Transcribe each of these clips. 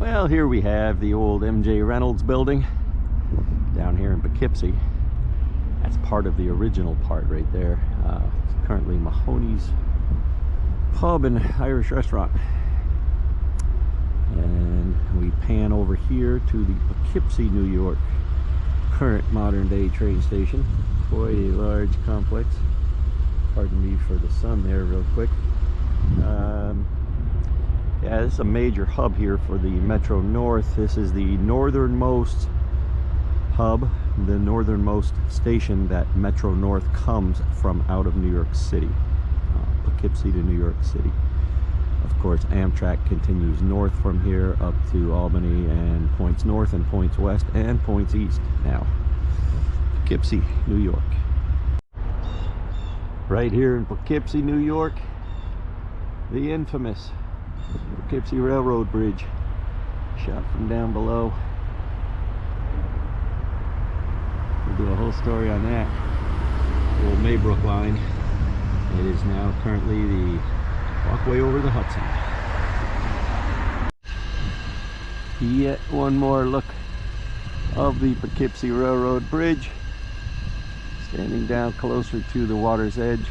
Well, here we have the old M.J. Reynolds building down here in Poughkeepsie. That's part of the original part right there. It's currently Mahoney's Pub and Irish Restaurant. And we pan over here to the Poughkeepsie, New York, current modern day train station. Quite a large complex. Pardon me for the sun there real quick. Yeah, this is a major hub here for the Metro North. This is the northernmost hub, the northernmost station that Metro North comes from out of New York City. Poughkeepsie to New York City. Of course, Amtrak continues north from here up to Albany and points north and points west and points east now. Poughkeepsie, New York. Right here in Poughkeepsie, New York, the infamous Poughkeepsie Railroad Bridge, shot from down below. We'll do a whole story on that. The old Maybrook line. It is now currently the walkway over the Hudson. Yet one more look of the Poughkeepsie Railroad Bridge. Standing down closer to the water's edge.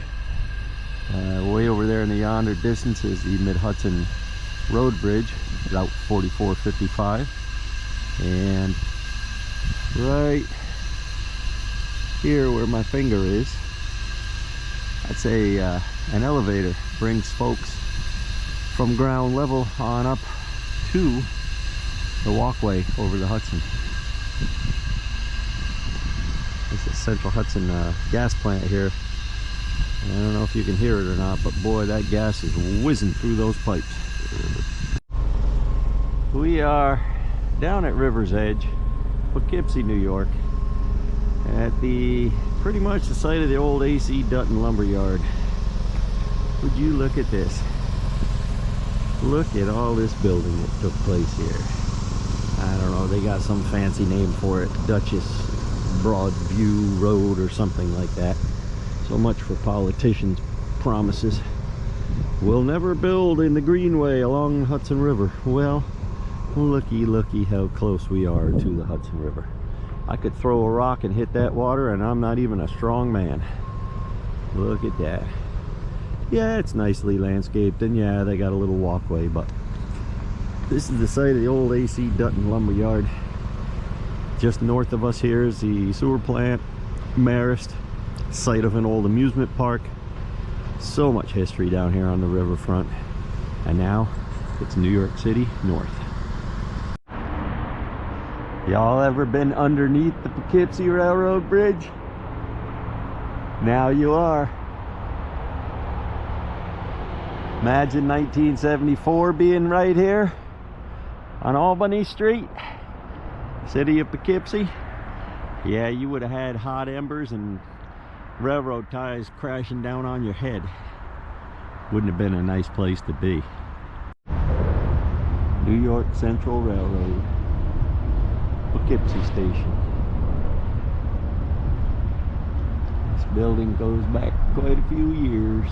Way over there in the yonder distance is the Mid-Hudson Road Bridge, Route 4455. And right here where my finger is, that's an elevator. Brings folks from ground level on up to the walkway over the Hudson. This is Central Hudson gas plant here. I don't know if you can hear it or not, but boy, that gas is whizzing through those pipes. We are down at River's Edge, Poughkeepsie, New York, at the pretty much the site of the old A.C. Dutton lumber yard. Would you look at this? Look at all this building that took place here. I don't know, they got some fancy name for it, Duchess Broadview Road or something like that. So much for politicians' promises. We'll never build in the Greenway along the Hudson River. Well, looky how close we are to the Hudson River. I could throw a rock and hit that water and I'm not even a strong man. Look at that. Yeah, it's nicely landscaped, and yeah, they got a little walkway, but this is the site of the old A.C. Dutton lumber yard. Just north of us here is the sewer plant, Marist, site of an old amusement park. So much history down here on the riverfront. And now it's New York City North. Y'all ever been underneath the Poughkeepsie Railroad Bridge? Now you are. Imagine 1974 being right here on Albany Street, city of Poughkeepsie. Yeah, you would have had hot embers and railroad ties crashing down on your head. Wouldn't have been a nice place to be. New York Central Railroad, Poughkeepsie Station. This building goes back quite a few years.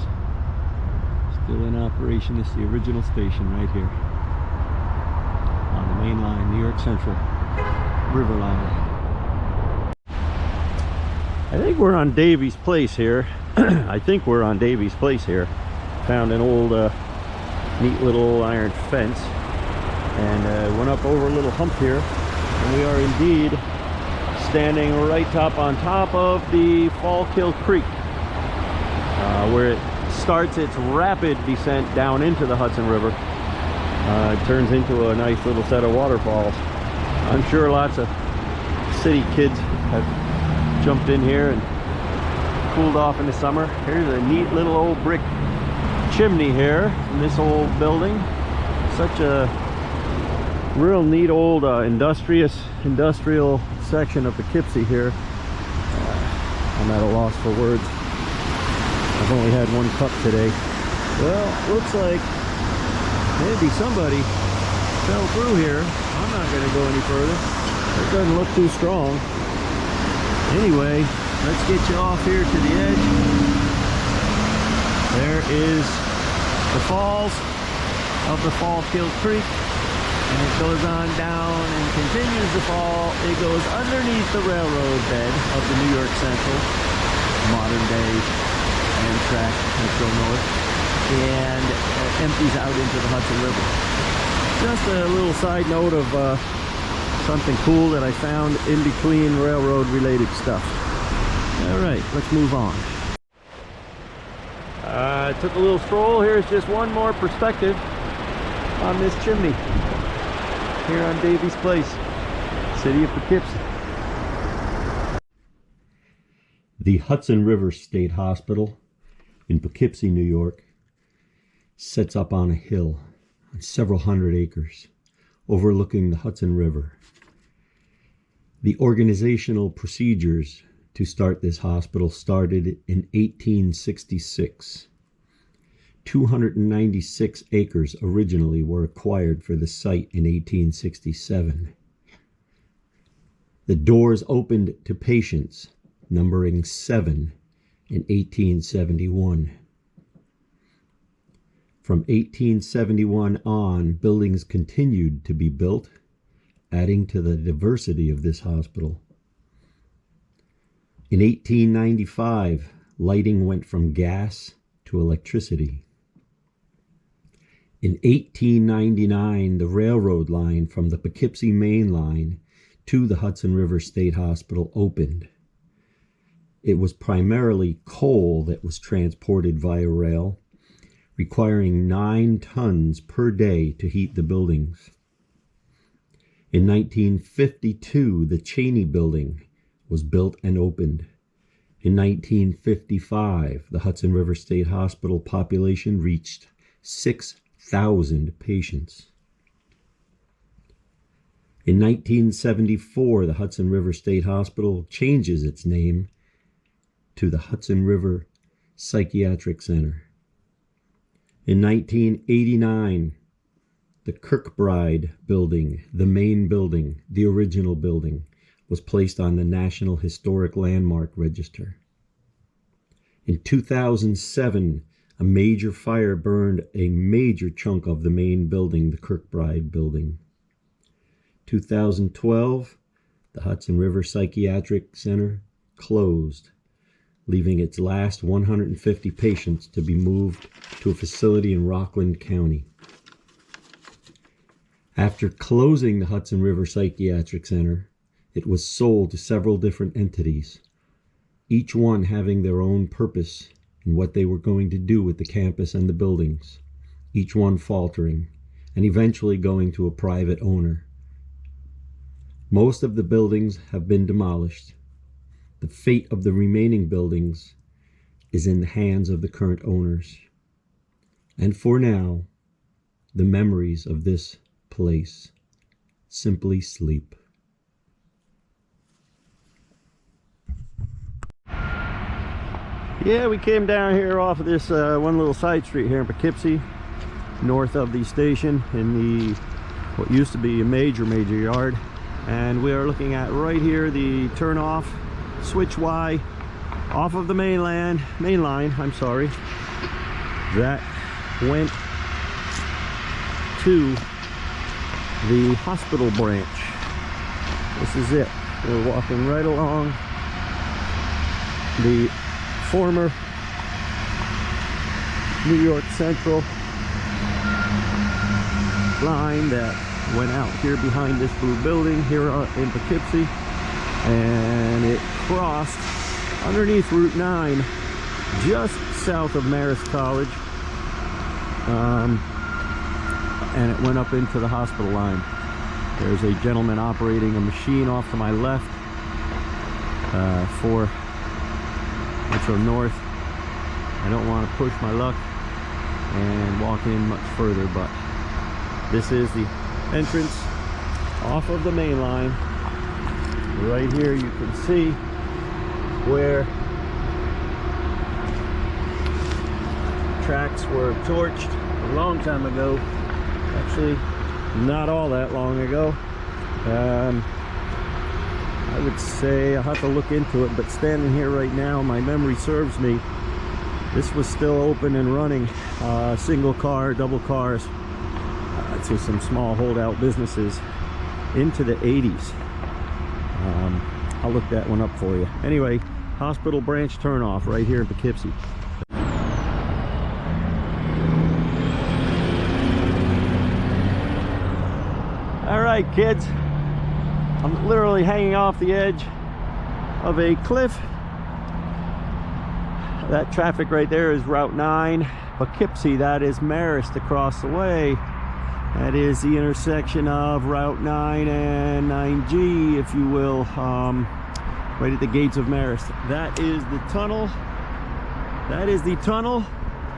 Still in operation. It's the original station right here on the main line, New York Central River Line. I think we're on Davies Place here. I think we're on Davies Place here. Found an old neat little iron fence and went up over a little hump here, and we are indeed standing right on top of the Fallkill Creek, where it starts its rapid descent down into the Hudson River. It turns into a nice little set of waterfalls. I'm sure lots of city kids have jumped in here and cooled off in the summer. Here's a neat little old brick chimney here in this old building. Such a real neat old industrial section of Poughkeepsie here. I'm at a loss for words. I've only had one cup today. Well, looks like maybe somebody fell through here. I'm not going to go any further. It doesn't look too strong. Anyway, let's get you off here to the edge. There is the falls of the Fallkill Creek. And it goes on down and continues to fall. It goes underneath the railroad bed of the New York Central, modern day Amtrak Metro North, and empties out into the Hudson River. Just a little side note of something cool that I found in between railroad related stuff. Alright, let's move on. I took a little stroll. Here's just one more perspective on this chimney here on Davies Place, city of Poughkeepsie. The Hudson River State Hospital in Poughkeepsie, New York, sits up on a hill on several hundred acres overlooking the Hudson River. The organizational procedures to start this hospital started in 1866. 296 acres originally were acquired for the site in 1867. The doors opened to patients, numbering 7 in 1871. From 1871 on, buildings continued to be built, adding to the diversity of this hospital. In 1895, lighting went from gas to electricity. In 1899, the railroad line from the Poughkeepsie Mainline to the Hudson River State Hospital opened. It was primarily coal that was transported via rail, requiring 9 tons per day to heat the buildings. In 1952, the Cheney Building was built and opened. In 1955, the Hudson River State Hospital population reached 6,000 patients. In 1974, the Hudson River State Hospital changes its name to the Hudson River Psychiatric Center. In 1989, the Kirkbride Building, the main building, the original building, was placed on the National Historic Landmark Register. In 2007, a major fire burned a major chunk of the main building, the Kirkbride Building. 2012, the Hudson River Psychiatric Center closed, leaving its last 150 patients to be moved to a facility in Rockland County. After closing the Hudson River Psychiatric Center, it was sold to several different entities, each one having their own purpose in what they were going to do with the campus and the buildings, each one faltering, and eventually going to a private owner. Most of the buildings have been demolished. The fate of the remaining buildings is in the hands of the current owners. And for now, the memories of this place simply sleep. Yeah, we came down here off of this one little side street here in Poughkeepsie, north of the station, in the what used to be a major yard, and we are looking at right here the turn off switch Y off of the mainline, that went to the hospital branch. This is it. We're walking right along the former New York Central line that went out here behind this blue building here in Poughkeepsie, and it crossed underneath Route 9 just south of Marist College, and it went up into the hospital line. There's a gentleman operating a machine off to my left for Metro North. I don't want to push my luck and walk in much further, but this is the entrance off of the main line. Right here you can see where tracks were torched a long time ago. Actually, not all that long ago. I would say I'll have to look into it, but standing here right now, my memory serves me, this was still open and running. Single car, double cars, to some small holdout businesses into the 80s. I'll look that one up for you. Anyway, Hospital Branch turnoff right here in Poughkeepsie. All right, kids, I'm literally hanging off the edge of a cliff. That traffic right there is Route 9. Poughkeepsie, that is Marist across the way. That is the intersection of Route 9 and 9G, if you will, right at the gates of Marist. That is the tunnel. That is the tunnel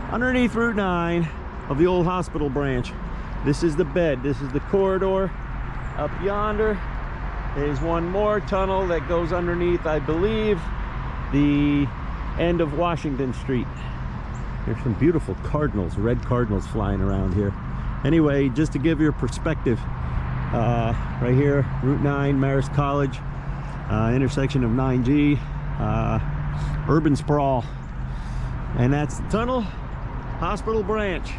underneath Route 9 of the old hospital branch. This is the bed. This is the corridor. Up yonder is one more tunnel that goes underneath, I believe, the end of Washington Street. There's some beautiful cardinals, red cardinals flying around here. Anyway, just to give you a perspective, right here, Route 9, Marist College, intersection of 9G, urban sprawl. And that's the tunnel, Hospital Branch.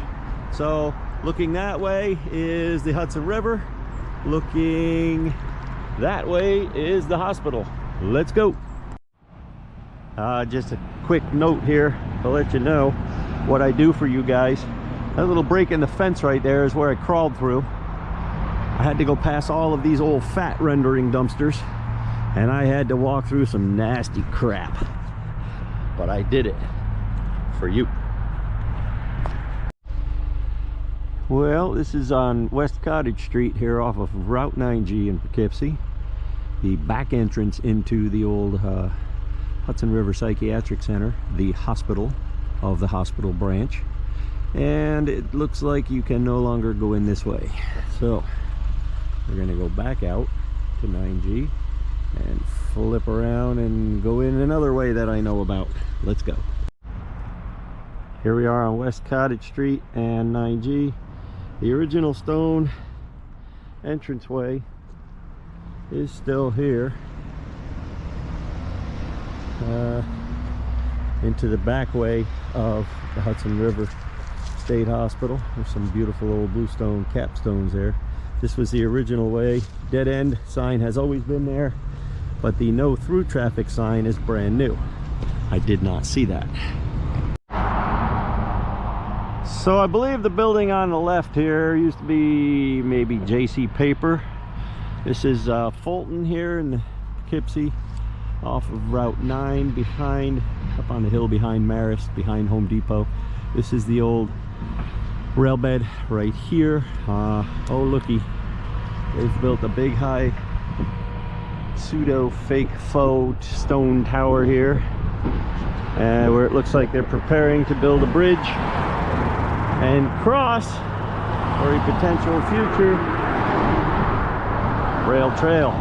So looking that way is the Hudson River. Looking that way is the hospital. Let's go. Just a quick note here to let you know what I do for you guys. That little break in the fence right there is where I crawled through. I had to go past all of these old fat rendering dumpsters, and I had to walk through some nasty crap. But I did it for you. Well, this is on West Cottage Street here off of Route 9G in Poughkeepsie. The back entrance into the old Hudson River Psychiatric Center, the hospital of the hospital branch. And it looks like you can no longer go in this way. So we're gonna go back out to 9G and flip around and go in another way that I know about. Let's go. Here we are on West Cottage Street and 9G. The original stone entranceway is still here. Into the back way of the Hudson River State Hospital. There's some beautiful old bluestone capstones there. This was the original way. Dead end sign has always been there, but the no through traffic sign is brand new. I did not see that. So I believe the building on the left here used to be maybe JC Paper. This is Fulton here in Poughkeepsie off of Route 9 behind, up on the hill behind Marist, behind Home Depot. This is the old rail bed right here. Oh looky, they've built a big high pseudo fake faux stone tower here, where it looks like they're preparing to build a bridge and cross for a potential future rail trail.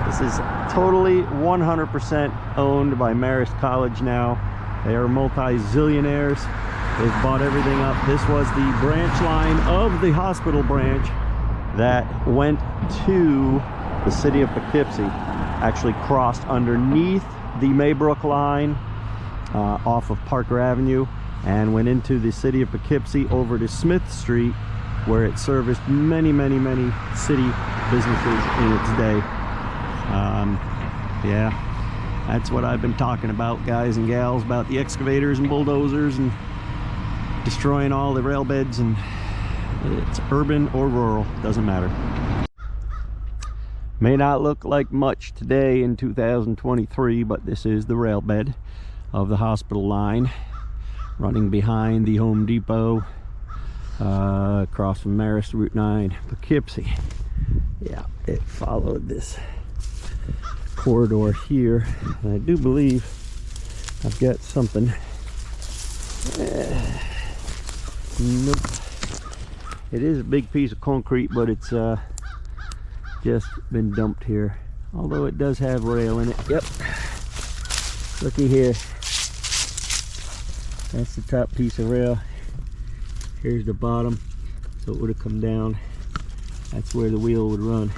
This is totally 100% owned by Marist College now. They are multi-zillionaires. They've bought everything up. This was the branch line of the hospital branch that went to the city of Poughkeepsie. Actually crossed underneath the Maybrook line off of Parker Avenue and went into the city of Poughkeepsie over to Smith Street, where it serviced many city businesses in its day. Yeah, that's what I've been talking about, guys and gals, about the excavators and bulldozers and destroying all the rail beds, and it's urban or rural, doesn't matter. May not look like much today in 2023, but this is the rail bed of the hospital line running behind the Home Depot, across from Marist, Route 9, Poughkeepsie. Yeah, it followed this corridor here, and I do believe I've got something. Nope. It is a big piece of concrete, but it's just been dumped here, although it does have rail in it. Yep, looky here, that's the top piece of rail. Here's the bottom, so it would have come down. That's where the wheel would run.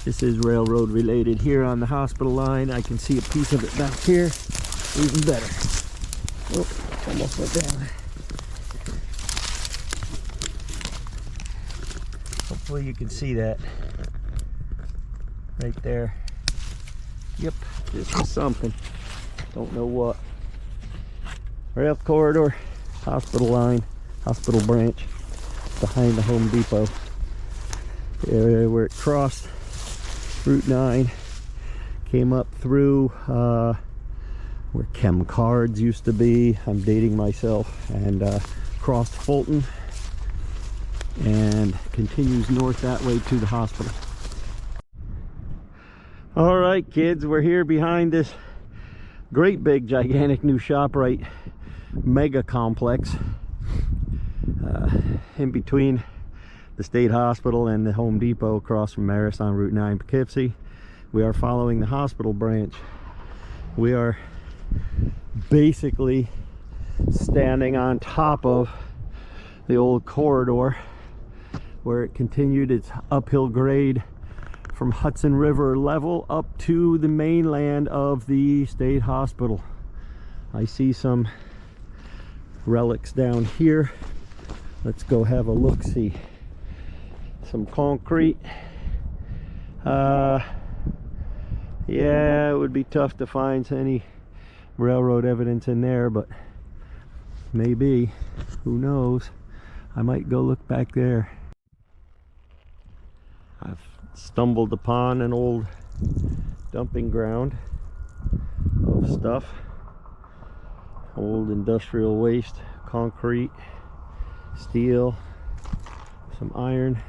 This is railroad related here on the hospital line. I can see a piece of it back here, even better. Oh, almost went down. Hopefully you can see that right there. Yep, this is something. Don't know what. Rail corridor, hospital line, hospital branch behind the Home Depot. Where it crossed Route 9, came up through where Chem Cards used to be. I'm dating myself, and crossed Fulton and continues north that way to the hospital. All right, kids, we're here behind this great big gigantic new ShopRite mega complex in between the state hospital and the Home Depot across from Maris on Route 9 Poughkeepsie. We are following the hospital branch. We are basically standing on top of the old corridor where it continued its uphill grade from Hudson River level up to the mainland of the state hospital. I see some relics down here. Let's go have a look-see. Some concrete. Yeah, it would be tough to find any railroad evidence in there, but maybe, who knows. I might go look back there. I've stumbled upon an old dumping ground of stuff. Old industrial waste, concrete, steel, some iron.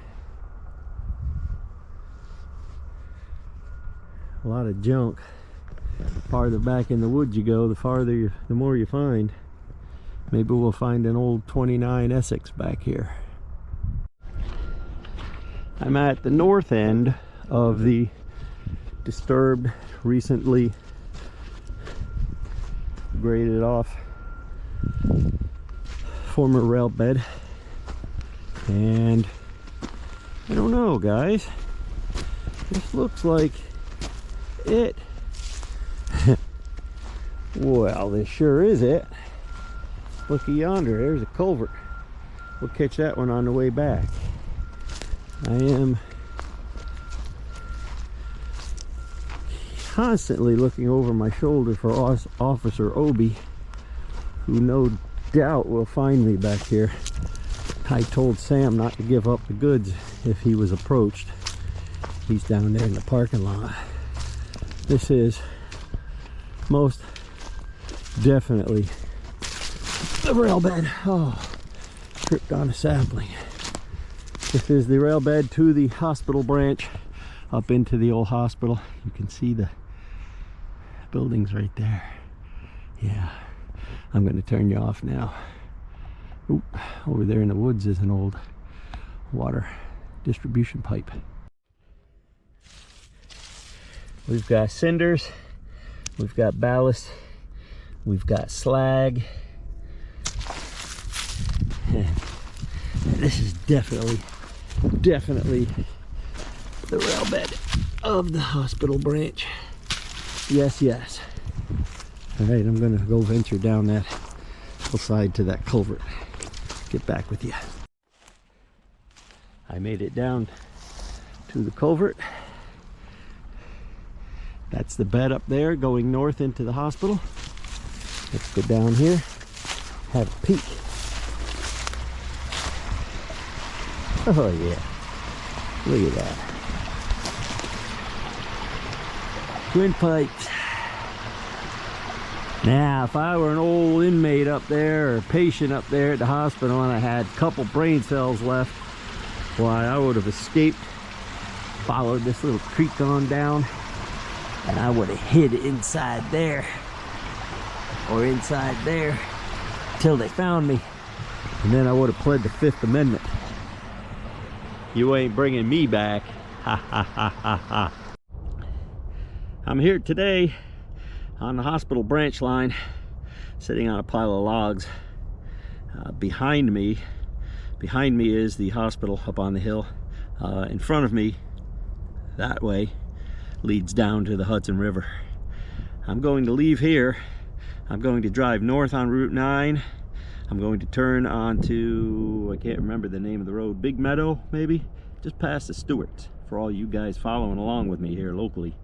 A lot of junk. Farther back in the woods you go, the more you find. Maybe we'll find an old 29 Essex back here. I'm at the north end of the disturbed, recently graded off former rail bed, and I don't know, guys, this looks like it. Well, this sure is it. Looky yonder, there's a culvert. We'll catch that one on the way back. I am constantly looking over my shoulder for Officer Obi, who no doubt will find me back here. I told Sam not to give up the goods if he was approached. He's down there in the parking lot. This is most definitely the rail bed. Oh, tripped on a sapling. This is the rail bed to the hospital branch up into the old hospital. You can see the buildings right there. Yeah, I'm going to turn you off now. Oop, over there in the woods is an old water distribution pipe. We've got cinders, we've got ballast, we've got slag. And this is definitely the rail bed of the hospital branch. Yes, yes. All right, I'm gonna go venture down that hillside to that culvert. Get back with you. I made it down to the culvert. That's the bed up there going north into the hospital. Let's go down here, have a peek. Oh yeah, look at that. Twin pipes. Now, if I were an old inmate up there or patient up there at the hospital and I had a couple brain cells left, why, I would have escaped, followed this little creek on down, and I would have hid inside there or inside there till they found me, and then I would have pled the Fifth Amendment. You ain't bringing me back. Ha ha ha ha ha. I'm here today on the hospital branch line, sitting on a pile of logs. Behind me is the hospital up on the hill. In front of me, that way, leads down to the Hudson River. I'm going to leave here. I'm going to drive north on Route 9. I'm going to turn onto, I can't remember the name of the road, Big Meadow maybe, just past the Stewarts, for all you guys following along with me here locally.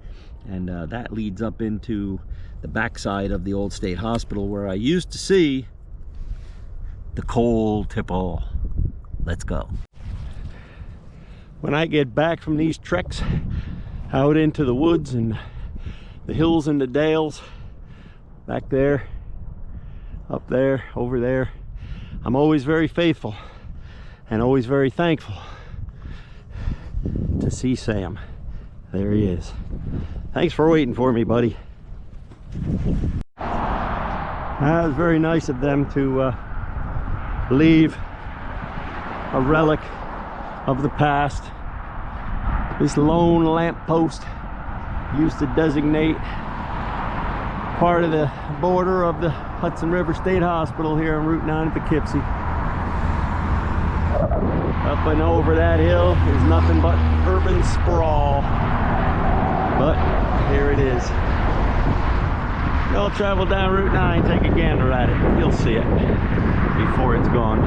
And that leads up into the backside of the old state hospital, where I used to see the coal tipple. Let's go. When I get back from these treks out into the woods and the hills and the dales, back there, up there, over there, I'm always very faithful and always very thankful to see Sam. There he is. Thanks for waiting for me, buddy. That was very nice of them to leave a relic of the past. This lone lamppost used to designate part of the border of the Hudson River State Hospital here on Route 9 in Poughkeepsie. Up and over that hill is nothing but urban sprawl. But here it is. Y'all travel down Route 9, take a gander at it. You'll see it before it's gone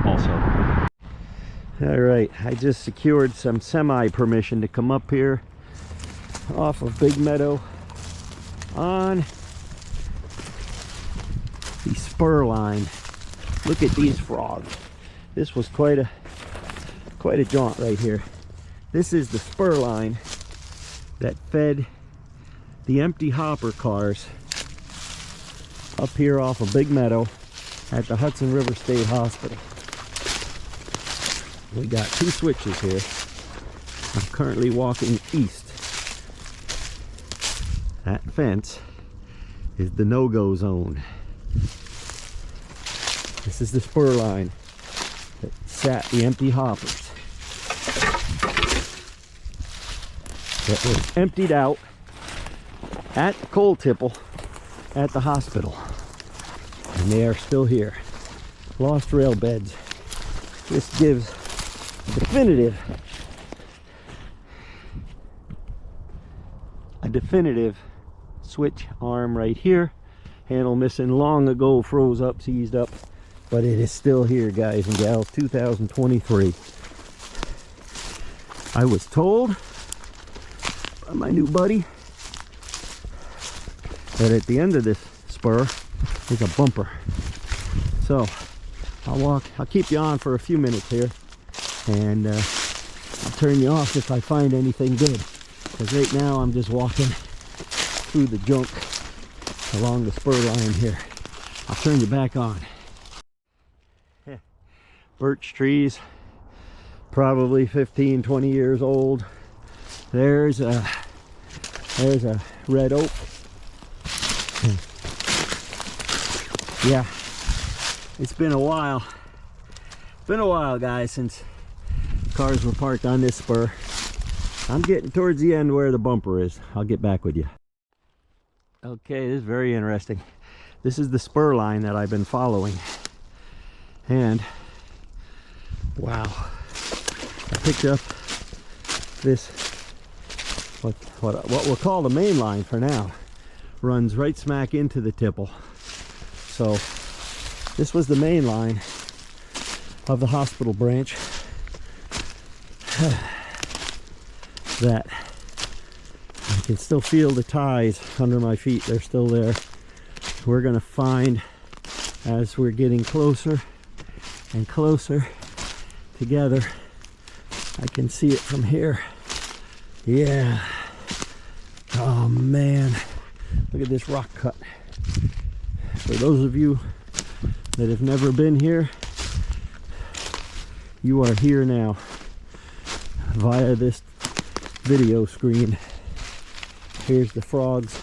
also. Alright, I just secured some semi-permission to come up here off of Big Meadow on the spur line. Look at these frogs. This was quite a jaunt right here. This is the spur line that fed the empty hopper cars up here off of Big Meadow at the Hudson River State Hospital. We got two switches here. I'm currently walking east. That fence is the no-go zone. This is the spur line that sat the empty hoppers. That was emptied out at the coal tipple at the hospital. And they are still here. Lost rail beds. This gives a definitive switch arm right here. Handle missing, long ago froze up, seized up, but it is still here, guys and gals. 2023. I was told by my new buddy that at the end of this spur is a bumper. So I'll keep you on for a few minutes here, and I'll turn you off if I find anything good, because right now I'm just walking through the junk along the spur line here. I'll turn you back on. Birch trees, probably 15-20 years old. There's a red oak. Yeah, it's been a while. Been a while, guys, since cars were parked on this spur. I'm getting towards the end where the bumper is. I'll get back with you. Okay, this is very interesting. This is the spur line that I've been following. And wow, I picked up this, what we'll call the main line for now. Runs right smack into the tipple. So this was the main line of the hospital branch that I can still feel the ties under my feet. They're still there. We're gonna find, as we're getting closer and closer together, I can see it from here. Yeah. Oh man, look at this rock cut. For those of you that have never been here, you are here now via this video screen. Here's the frogs.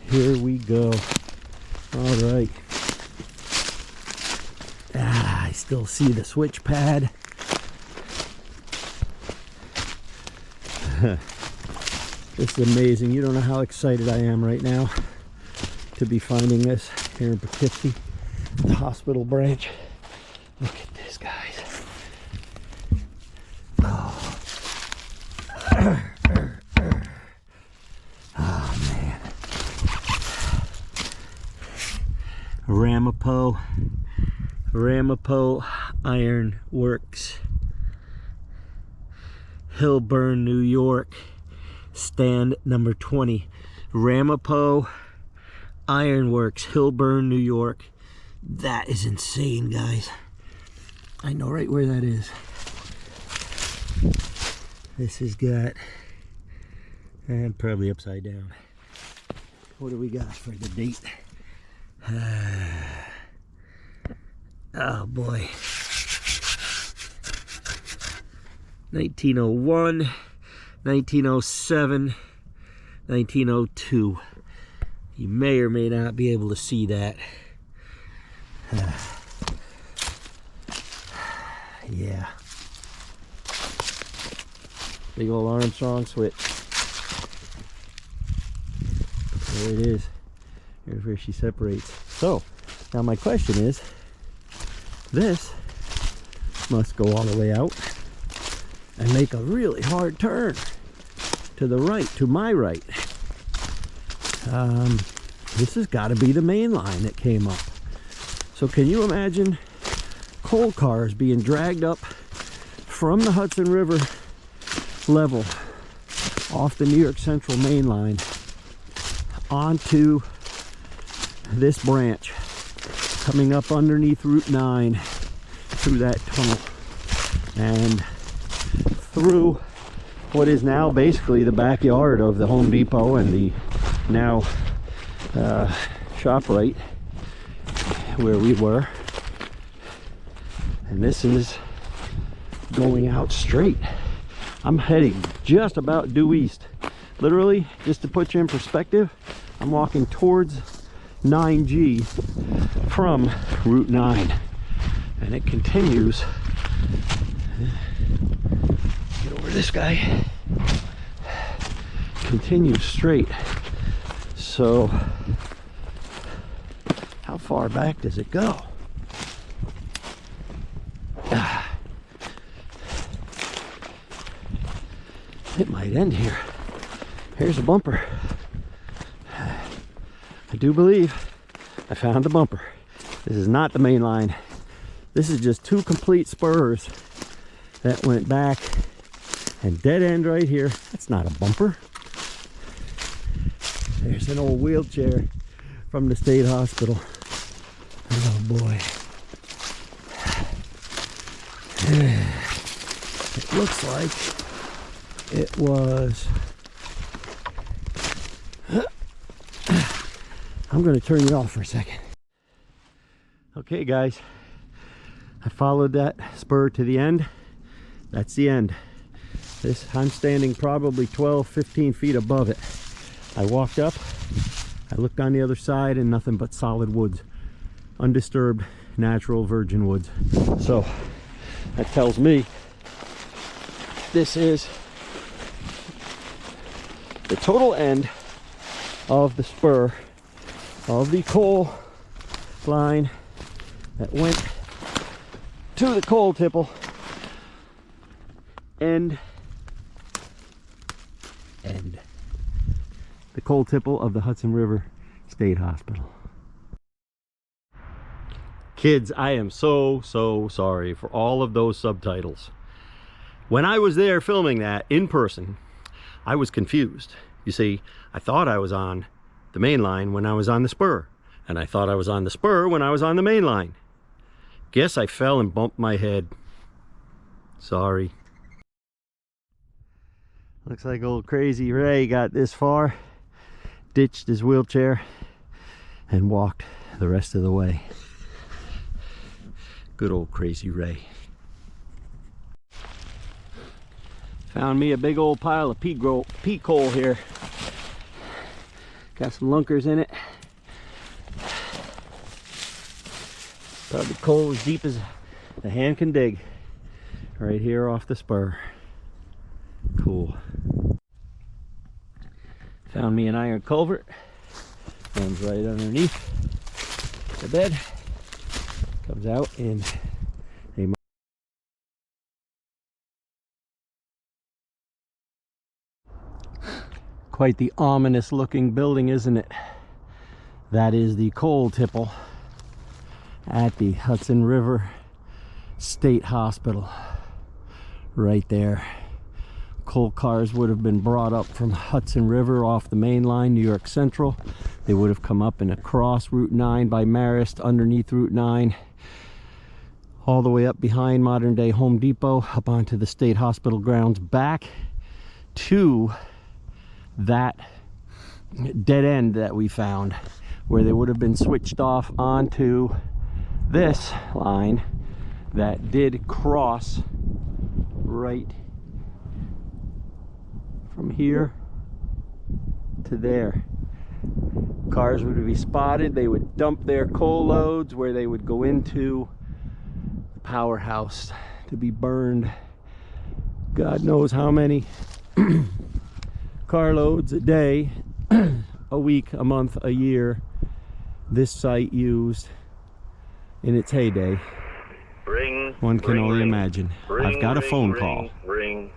Here we go. All right. I still see the switch pad. This is amazing. You don't know how excited I am right now to be finding this here in Poughkeepsie, the hospital branch. Look at this, guys. Oh, oh man. Ramapo Iron Works. Hillburn, New York. Stand number 20. Ramapo Ironworks, Hillburn, New York. That is insane, guys. I know right where that is. This has got, and probably upside down. What do we got for the date? Oh boy. 1901, 1907, 1902. You may or may not be able to see that. Yeah. Big old Armstrong switch. There it is. Here's where she separates. So, now my question is, this must go all the way out and make a really hard turn to the right, to my right. This has got to be the main line that came up. So can you imagine coal cars being dragged up from the Hudson River level off the New York Central main line onto this branch, coming up underneath Route 9 through that tunnel and through what is now basically the backyard of the Home Depot and the now ShopRite where we were. And this is going out straight. I'm heading just about due east. Literally, just to put you in perspective, I'm walking towards 9G from Route 9. And it continues. Get over this guy. Continues straight. So, how far back does it go? It might end here. Here's a bumper. I do believe I found a bumper. This is not the main line. This is just two complete spurs that went back and dead end right here. That's not a bumper. There's an old wheelchair from the state hospital. Oh boy. It looks like it was. I'm going to turn it off for a second. Okay guys, I followed that spur to the end. That's the end. I'm standing probably 12-15 feet above it. I walked up, I looked on the other side, and nothing but solid woods. Undisturbed, natural virgin woods. So that tells me this is the total end of the spur of the coal line that went to the coal tipple. End. The coal tipple of the Hudson River State Hospital. Kids, I am so sorry for all of those subtitles. When I was there filming that in person, I was confused. You see, I thought I was on the main line when I was on the spur, and I thought I was on the spur when I was on the main line. Guess I fell and bumped my head. Sorry. Looks like old Crazy Ray got this far, ditched his wheelchair, and walked the rest of the way. Good old Crazy Ray. Found me a big old pile of pea coal here. Got some lunkers in it. Probably coal as deep as the hand can dig. Right here off the spur. Cool. Found me an iron culvert. Runs right underneath the bed. Comes out in a quite the ominous looking building, isn't it? That is the coal tipple at the Hudson River State Hospital. Right there. coal cars would have been brought up from Hudson River off the main line, New York Central. They would have come up and across Route 9 by Marist, underneath Route 9, all the way up behind modern day Home Depot, up onto the State Hospital grounds, back to that dead end that we found, where they would have been switched off onto this line that did cross right from here to there. Cars would be spotted, they would dump their coal loads where they would go into the powerhouse to be burned. God knows how many carloads a day, a week, a month, a year this site used in its heyday. One can only imagine. I've got a phone call. Ring.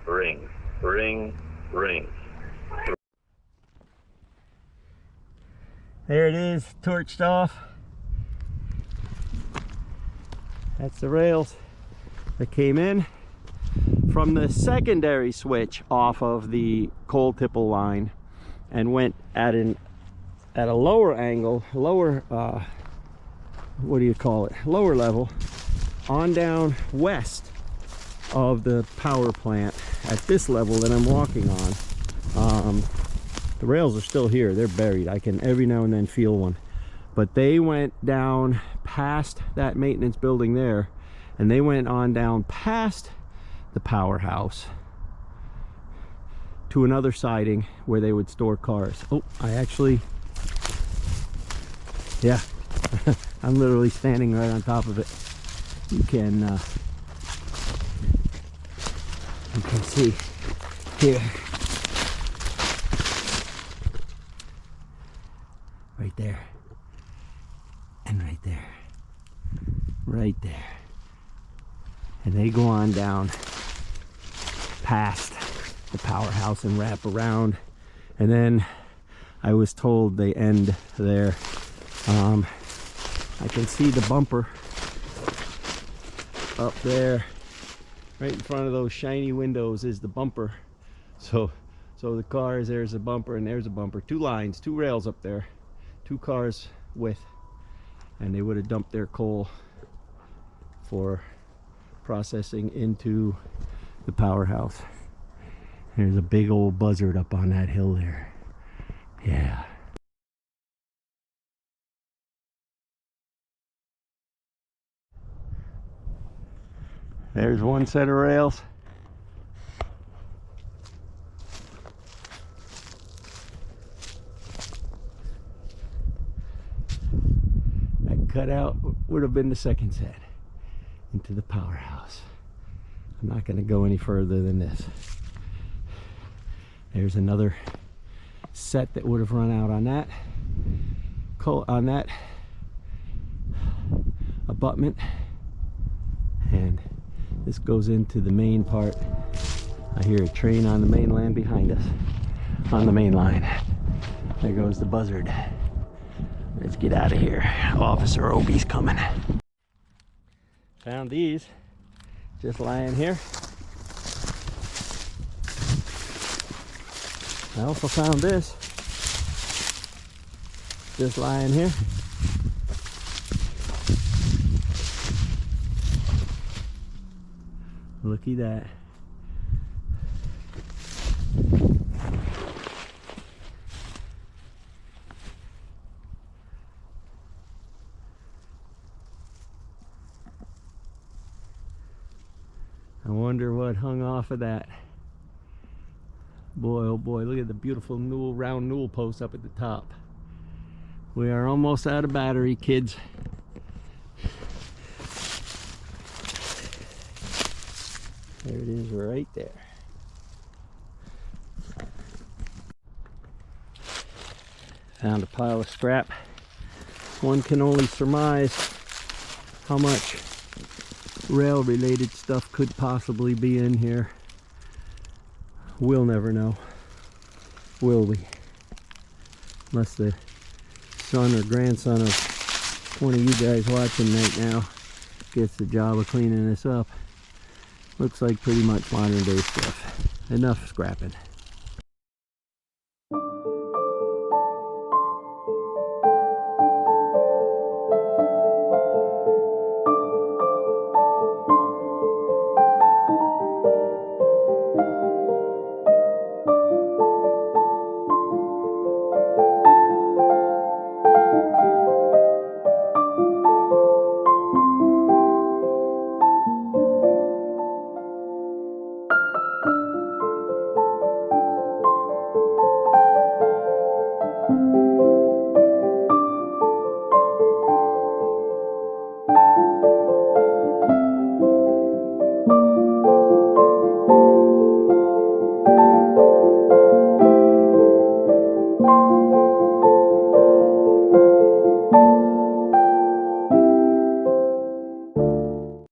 There it is, torched off. That's the rails that came in from the secondary switch off of the coal tipple line and went at a lower angle, lower lower level, on down west of the power plant at this level that I'm walking on. The rails are still here, they're buried. I can every now and then feel one, but they went down past that maintenance building there, and they went on down past the powerhouse to another siding where they would store cars. Oh, I actually, yeah, I'm literally standing right on top of it. You can see here, right there, and right there, right there, and they go on down past the powerhouse and wrap around, and then I was told they end there. I can see the bumper up there, right in front of those shiny windows is the bumper. So the cars, there's a bumper and there's a bumper, two lines, two rails up there, two cars width, and they would have dumped their coal for processing into the powerhouse. There's a big old buzzard up on that hill there. Yeah. There's one set of rails. That cutout would have been the second set into the powerhouse. I'm not going to go any further than this. There's another set that would have run out on that abutment, and this goes into the main part. I hear a train on the mainland behind us. On the main line. There goes the buzzard. Let's get out of here. Officer Obie's coming. Found these just lying here. I also found this just lying here. Looky that. I wonder what hung off of that. Boy, oh boy, look at the beautiful newel, round newel post up at the top. We are almost out of battery, kids. There it is right there. Found a pile of scrap. One can only surmise how much rail related stuff could possibly be in here. We'll never know, will we? Unless the son or grandson of one of you guys watching right now gets the job of cleaning this up. Looks like pretty much modern day stuff. Enough scrapping.